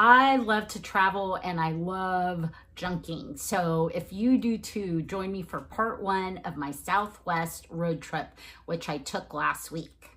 I love to travel and I love junking. So if you do too, join me for part one of my Southwest road trip, which I took last week.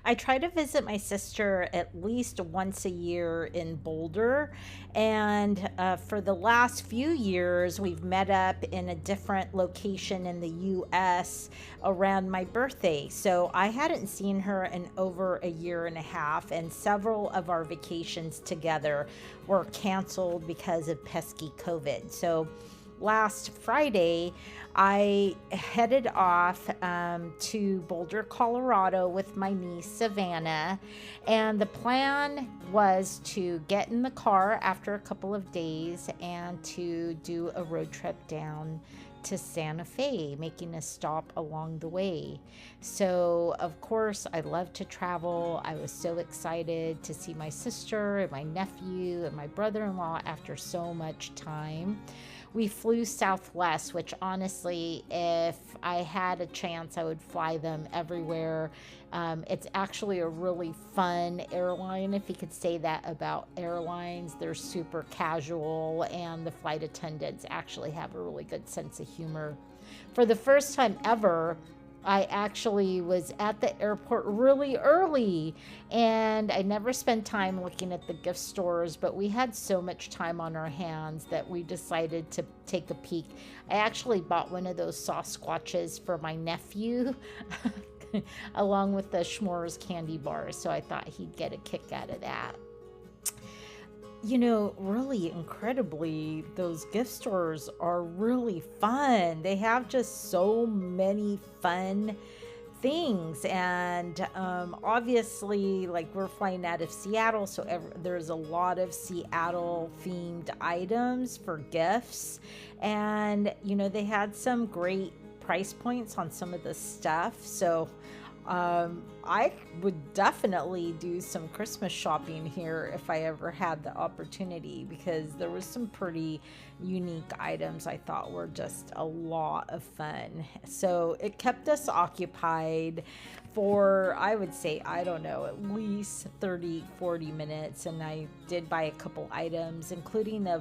I try to visit my sister at least once a year in Boulder. And for the last few years, we've met up in a different location in the US around my birthday. So I hadn't seen her in over a year and a half, and several of our vacations together were canceled because of pesky COVID. So last Friday, I headed off to Boulder, Colorado with my niece, Savannah. And the plan was to get in the car after a couple of days and to do a road trip down to Sante Fe, making a stop along the way. So, of course, I love to travel. I was so excited to see my sister and my nephew and my brother-in-law after so much time. We flew Southwest, which honestly, if I had a chance, I would fly them everywhere. It's actually a really fun airline, if you could say that about airlines. They're super casual, and the flight attendants actually have a really good sense of humor. For the first time ever, I actually was at the airport really early, and I never spent time looking at the gift stores, but we had so much time on our hands that we decided to take a peek. I actually bought one of those Sasquatches for my nephew along with the Schmores candy bars, so I thought he'd get a kick out of that. You know, really incredibly, those gift stores are really fun. They have just so many fun things. And obviously, like, we're flying out of Seattle, so there's a lot of Seattle themed items for gifts. And, you know, they had some great price points on some of the stuff. So I would definitely do some Christmas shopping here if I ever had the opportunity, because there was some pretty unique items I thought were just a lot of fun. So it kept us occupied for, I would say, I don't know, at least 30-40 minutes. And I did buy a couple items, including a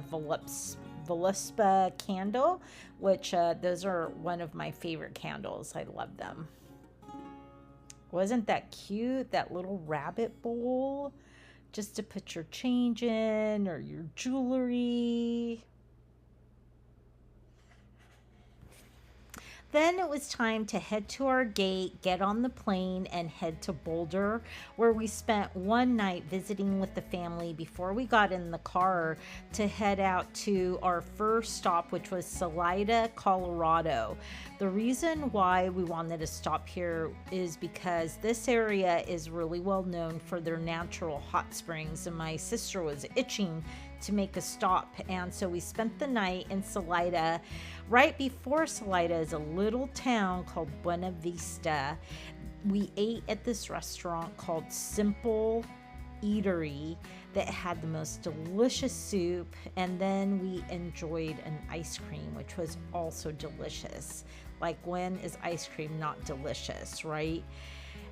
Voluspa candle, which those are one of my favorite candles. I love them. Wasn't that cute? That little rabbit bowl just to put your change in or your jewelry. Then it was time to head to our gate, get on the plane, and head to Boulder, where we spent one night visiting with the family before we got in the car to head out to our first stop, which was Salida, Colorado. The reason why we wanted to stop here is because this area is really well known for their natural hot springs, and my sister was itching to make a stop, and so we spent the night in Salida. Right before Salida is a little town called Buena Vista. We ate at this restaurant called Simple Eatery that had the most delicious soup, and then we enjoyed an ice cream, which was also delicious. Like, when is ice cream not delicious, right?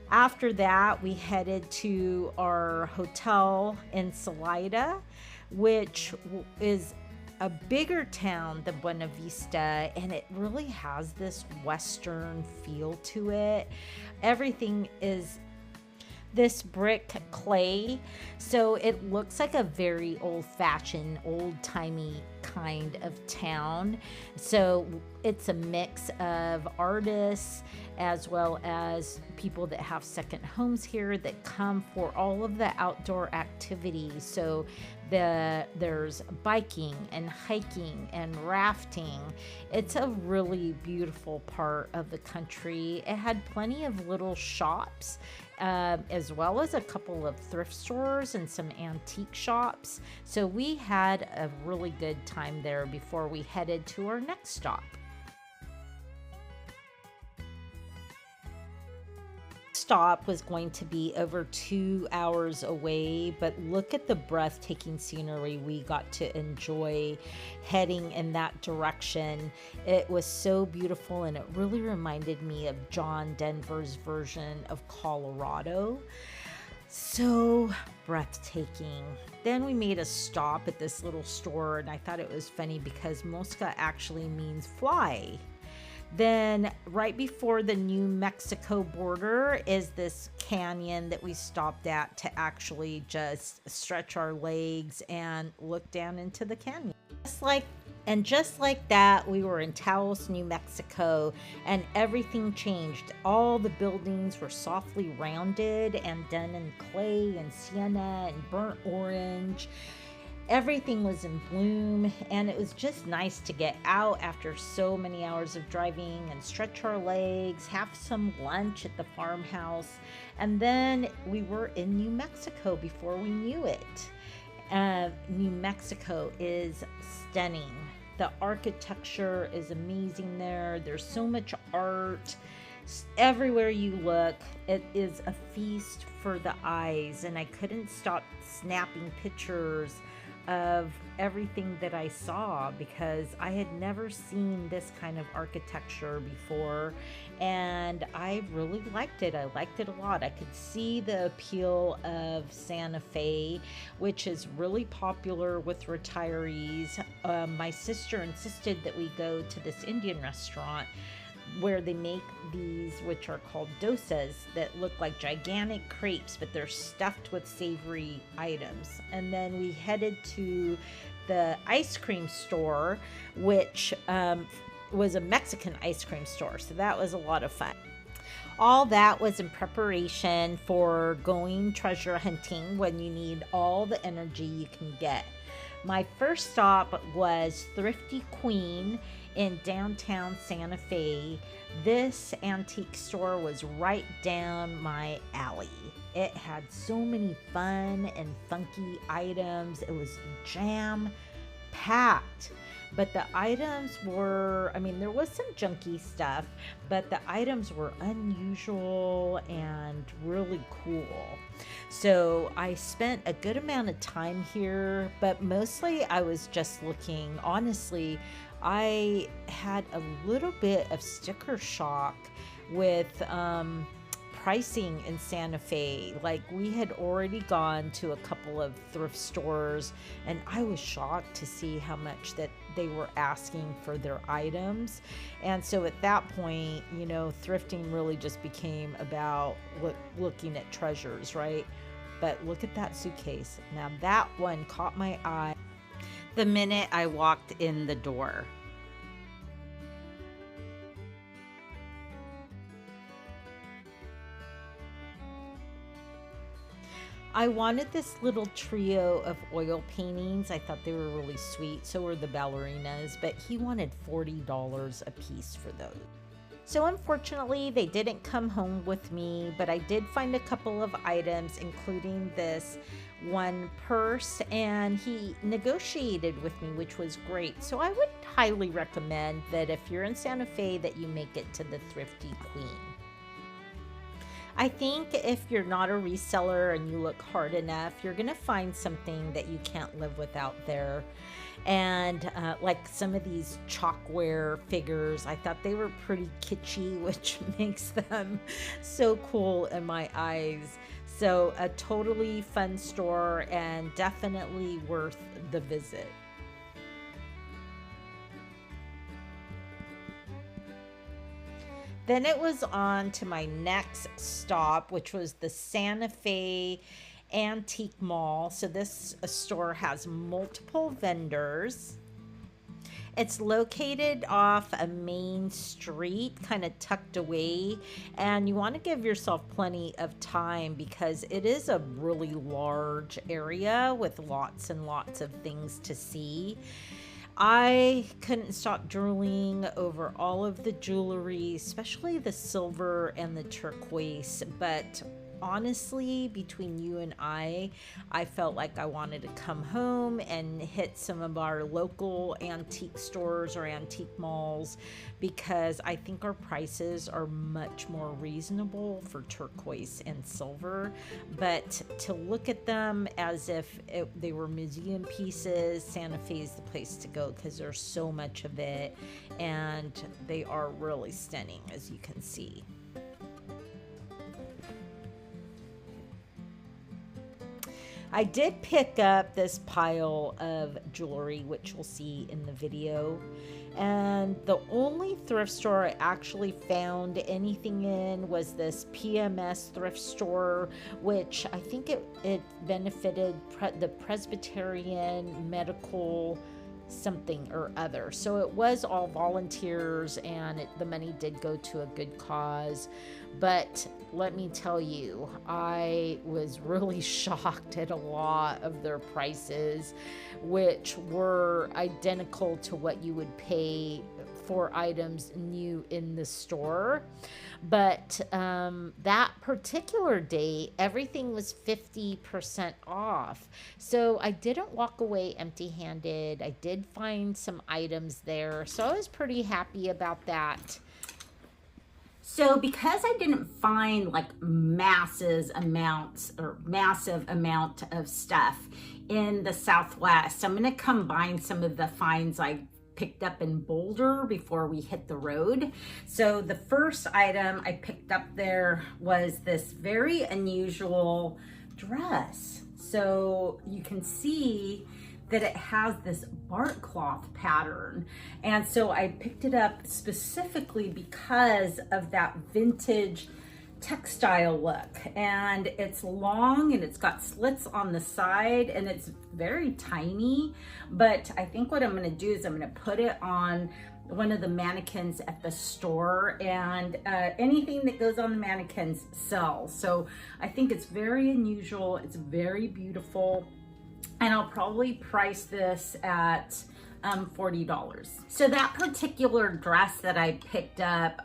After that, we headed to our hotel in Salida, which is a bigger town than Buena Vista, and it really has this Western feel to it. Everything is this brick clay, so it looks like a very old-fashioned, old-timey kind of town. So it's a mix of artists as well as people that have second homes here that come for all of the outdoor activities. So There's biking and hiking and rafting. It's a really beautiful part of the country. It had plenty of little shops, as well as a couple of thrift stores and some antique shops. So we had a really good time there before we headed to our next stop. Stop was going to be over 2 hours away, but look at the breathtaking scenery we got to enjoy heading in that direction. It was so beautiful, and it really reminded me of John Denver's version of Colorado. So breathtaking. Then we made a stop at this little store, and I thought it was funny because Mosca actually means fly. Then right before the New Mexico border is this canyon that we stopped at to actually just stretch our legs and look down into the canyon. Just like that, we were in Taos, New Mexico, and everything changed. All the buildings were softly rounded and done in clay and sienna and burnt orange. Everything was in bloom, and it was just nice to get out after so many hours of driving and stretch our legs, have some lunch at the farmhouse, and then we were in New Mexico before we knew it. New Mexico is stunning. The architecture is amazing there. There's so much art. Everywhere you look, it is a feast for the eyes, and I couldn't stop snapping pictures of everything that I saw because I had never seen this kind of architecture before, and I really liked it. I liked it a lot. I could see the appeal of Sante Fe, which is really popular with retirees. My sister insisted that we go to this Indian restaurant where they make these, which are called dosas, that look like gigantic crepes, but they're stuffed with savory items. And then we headed to the ice cream store, which was a Mexican ice cream store. So that was a lot of fun. All that was in preparation for going treasure hunting when you need all the energy you can get. My first stop was Thrifty Queen in downtown Sante Fe. This antique store was right down my alley. It had so many fun and funky items. It was jam-packed. But the items were, there was some junky stuff, but the items were unusual and really cool. So I spent a good amount of time here, but mostly I was just looking. Honestly, I had a little bit of sticker shock with pricing in Sante Fe. Like, we had already gone to a couple of thrift stores, and I was shocked to see how much that they were asking for their items. And so at that point, thrifting really just became about looking at treasures, right? But look at that suitcase. Now that one caught my eye the minute I walked in the door. I wanted this little trio of oil paintings. I thought they were really sweet. So were the ballerinas, but he wanted $40 a piece for those. So unfortunately, they didn't come home with me, but I did find a couple of items, including this one purse, and he negotiated with me, which was great. So I would highly recommend that if you're in Sante Fe, that you make it to the Thrifty Queen. I think if you're not a reseller and you look hard enough, you're going to find something that you can't live without there. And like some of these chalkware figures, I thought they were pretty kitschy, which makes them so cool in my eyes. So a totally fun store and definitely worth the visit. Then it was on to my next stop, which was the Sante Fe Antique Mall. So this store has multiple vendors, It's located off a main street, kind of tucked away, and you want to give yourself plenty of time because it is a really large area with lots and lots of things to see. I couldn't stop drooling over all of the jewelry, especially the silver and the turquoise, but honestly, between you and I felt like I wanted to come home and hit some of our local antique stores or antique malls because I think our prices are much more reasonable for turquoise and silver. But to look at them as if they were museum pieces, Santa Fe is the place to go because there's so much of it and they are really stunning, as you can see. I did pick up this pile of jewelry, which you'll see in the video. And the only thrift store I actually found anything in was this PMS thrift store, which I think it benefited the Presbyterian Medical something or other. So it was all volunteers and the money did go to a good cause. But let me tell you, I was really shocked at a lot of their prices, which were identical to what you would pay for items new in the store. But that particular day, everything was 50% off. So I didn't walk away empty-handed. I did find some items there. So I was pretty happy about that. So because I didn't find like massive amount of stuff in the Southwest, I'm going to combine some of the finds I picked up in Boulder before we hit the road. So the first item I picked up there was this very unusual dress. So you can see that it has this bark cloth pattern. And so I picked it up specifically because of that vintage textile look, and it's long and it's got slits on the side and it's very tiny. But I think what I'm going to do is I'm going to put it on one of the mannequins at the store, and anything that goes on the mannequins sells. So I think it's very unusual. It's very beautiful, and I'll probably price this at $40. So that particular dress that I picked up,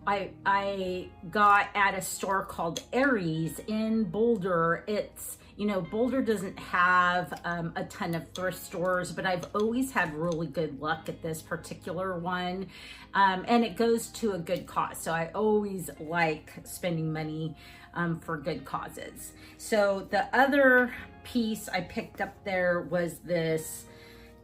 I got at a store called Aries in Boulder. It's, you know, Boulder doesn't have a ton of thrift stores, but I've always had really good luck at this particular one. And it goes to a good cause. So I always like spending money for good causes. So the other piece I picked up there was this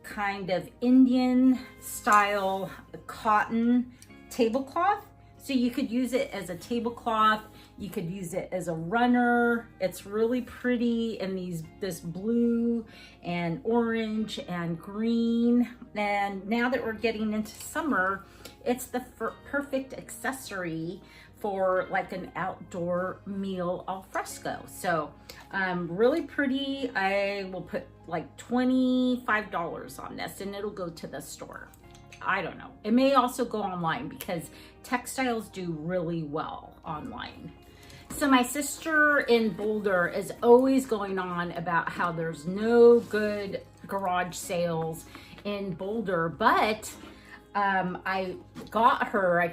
kind of Indian style cotton tablecloth. So you could use it as a tablecloth, you could use it as a runner. It's really pretty in this blue and orange and green. And now that we're getting into summer, it's the perfect accessory for like an outdoor meal al fresco. So really pretty. I will put like $25 on this and it'll go to the store. I don't know. It may also go online because textiles do really well online. So my sister in Boulder is always going on about how there's no good garage sales in Boulder, but I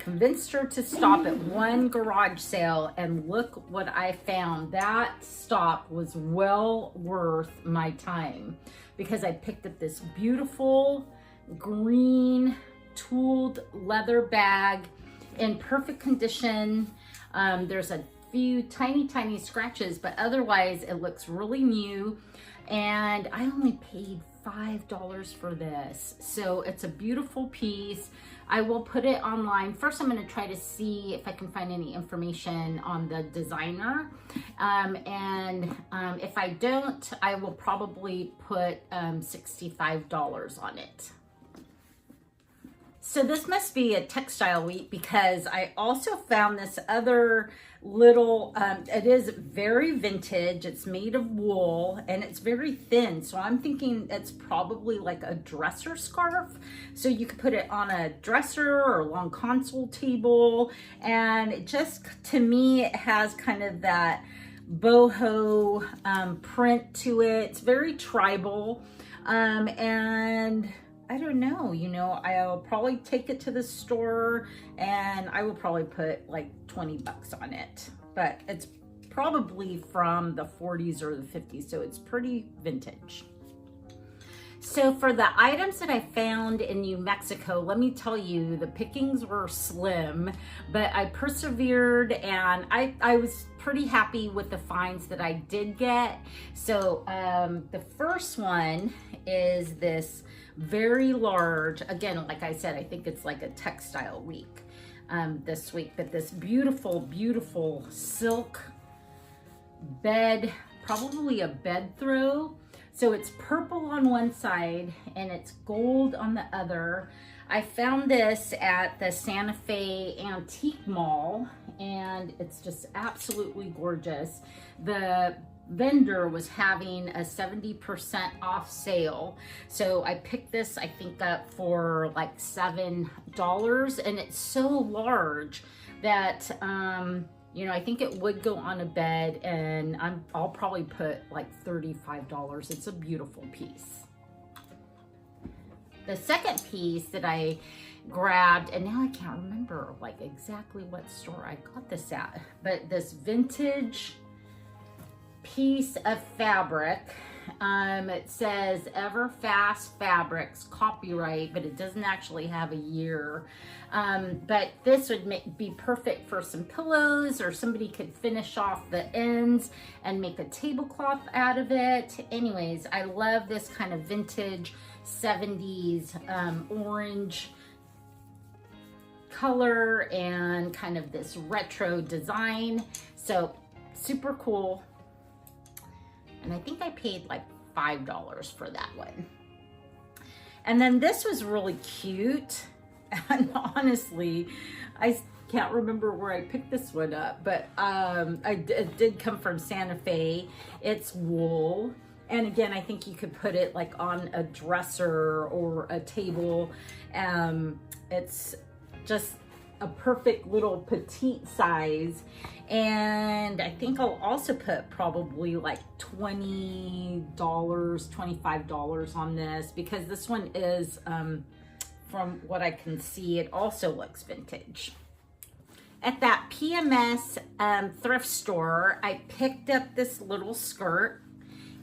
convinced her to stop at one garage sale, and look what I found. That stop was well worth my time because I picked up this beautiful green tooled leather bag in perfect condition. There's a few tiny scratches, but otherwise it looks really new, and I only paid $5 for this. So it's a beautiful piece. I will put it online. First, I'm going to try to see if I can find any information on the designer. If I don't, I will probably put $65 on it. So this must be a textile week because I also found this other little, it is very vintage. It's made of wool and it's very thin. So I'm thinking it's probably like a dresser scarf. So you could put it on a dresser or a long console table. And it just, to me, it has kind of that boho print to it. It's very tribal. And I don't know, you know, I'll probably take it to the store and I will probably put like 20 bucks on it, but it's probably from the 40s or the 50s, so it's pretty vintage. So for the items that I found in New Mexico, let me tell you, the pickings were slim, but I persevered and I was pretty happy with the finds that I did get. So the first one is this very large, again, like I said, I think it's like a textile week this week, but this beautiful, beautiful silk bed, probably a bed throw. So it's purple on one side and it's gold on the other. I found this at the Sante Fe Antique Mall and it's just absolutely gorgeous. The vendor was having a 70% off sale. So I picked this, I think, up for like $7, and it's so large that, you know, I think it would go on a bed, and I'll probably put like $35. It's a beautiful piece. The second piece that I grabbed, and now I can't remember like exactly what store I got this at, but this vintage piece of fabric. It says Everfast Fabrics copyright, but it doesn't actually have a year. But this would be perfect for some pillows, or somebody could finish off the ends and make a tablecloth out of it. Anyways, I love this kind of vintage 70s orange color and kind of this retro design. So super cool. And I think I paid like $5 for that one. And then this was really cute. And honestly, I can't remember where I picked this one up, but it did come from Sante Fe. It's wool. And again, I think you could put it like on a dresser or a table. It's just a perfect little petite size. And I think I'll also put probably like $20, $25 on this, because this one is, from what I can see, it also looks vintage. At that PMS thrift store, I picked up this little skirt.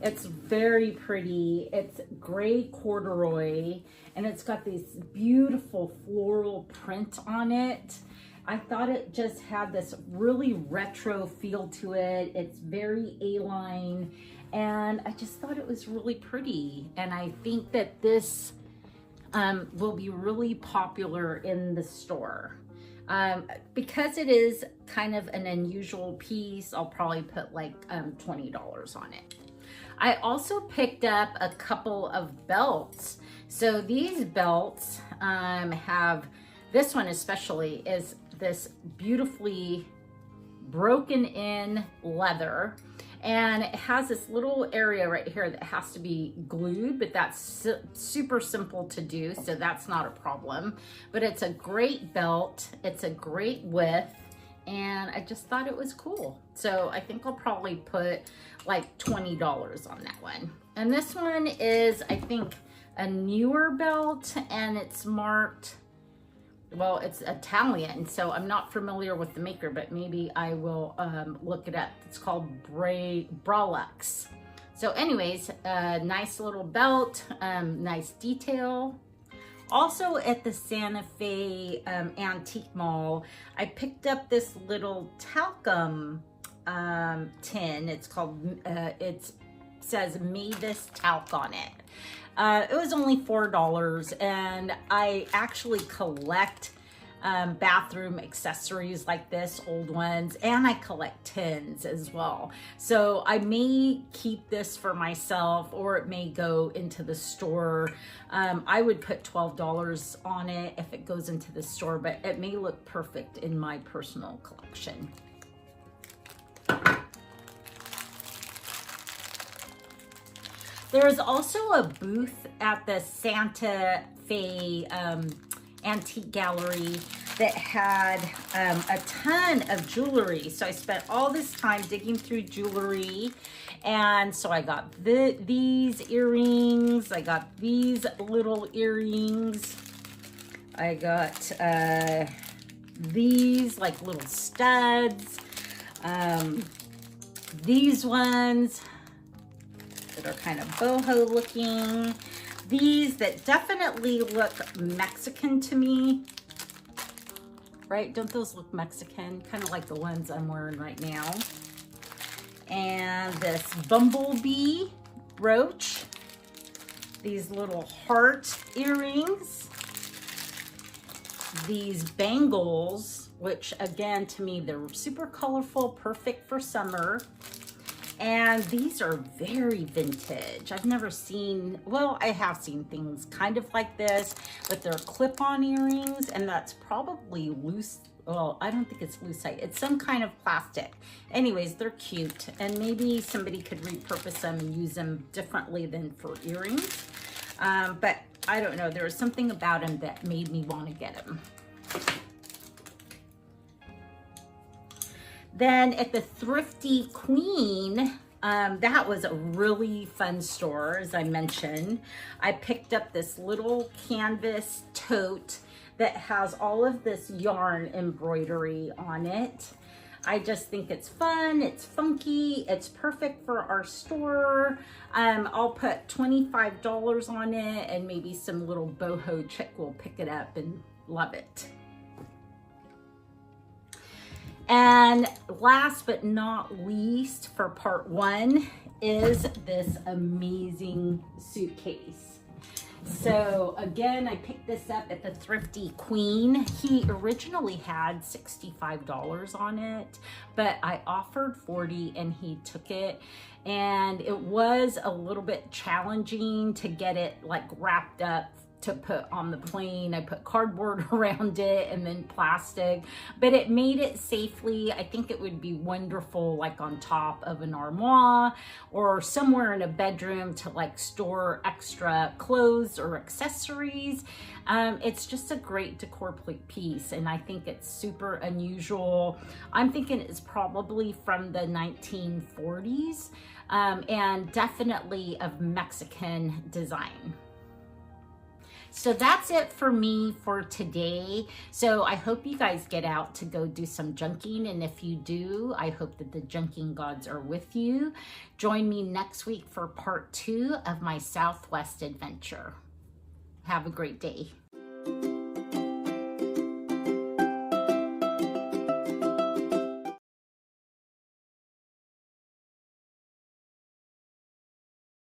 It's very pretty. It's gray corduroy, and it's got this beautiful floral print on it. I thought it just had this really retro feel to it. It's very A-line, and I just thought it was really pretty. And I think that this will be really popular in the store. Because it is kind of an unusual piece, I'll probably put like $20 on it. I also picked up a couple of belts. So these belts have, this one especially is this beautifully broken in leather, and it has this little area right here that has to be glued, but that's super simple to do, so that's not a problem. But it's a great belt, it's a great width, and I just thought it was cool. So I think I'll probably put like $20 on that one. And this one is, I think, a newer belt, and it's marked, well, it's Italian, so I'm not familiar with the maker, but maybe I will look it up. It's called Bralux. So anyways, nice little belt, nice detail. Also at the Sante Fe Antique Mall, I picked up this little talcum tin. It's called, it says Mavis Talc on it. It was only $4, and I actually collect bathroom accessories like this, old ones, and I collect tins as well. So I may keep this for myself, or it may go into the store. I would put $12 on it if it goes into the store, but it may look perfect in my personal collection. There's also a booth at the Sante Fe antique gallery that had a ton of jewelry. So I spent all this time digging through jewelry, and so I got these earrings, I got these little earrings, I got these like little studs, these ones that are kind of boho looking, these that definitely look Mexican to me, right? Don't those look Mexican? Kind of like the ones I'm wearing right now. And this bumblebee brooch, these little heart earrings, these bangles, which again, to me, they're super colorful, perfect for summer. And these are very vintage. I've never seen, well, I have seen things kind of like this, but they're clip-on earrings, and that's probably loose. Well, I don't think it's lucite. It's some kind of plastic. Anyways, they're cute, and maybe somebody could repurpose them and use them differently than for earrings. But I don't know. There was something about them that made me want to get them. Then at the Thrifty Queen, that was a really fun store, as I mentioned. I picked up this little canvas tote that has all of this yarn embroidery on it. I just think it's fun, it's funky, it's perfect for our store. I'll put $25 on it, and maybe some little boho chick will pick it up and love it. And last but not least, for part one, is this amazing suitcase. So again, I picked this up at the Thrifty Queen. He originally had $65 on it, but I offered $40 and he took it. And it was a little bit challenging to get it like wrapped up to put on the plane. I put cardboard around it and then plastic, but it made it safely. I think it would be wonderful like on top of an armoire or somewhere in a bedroom to like store extra clothes or accessories. It's just a great decor piece, and I think it's super unusual. I'm thinking it's probably from the 1940s and definitely of Mexican design. So that's it for me for today. So I hope you guys get out to go do some junking. And if you do, I hope that the junking gods are with you. Join me next week for part 2 of my Southwest adventure. Have a great day.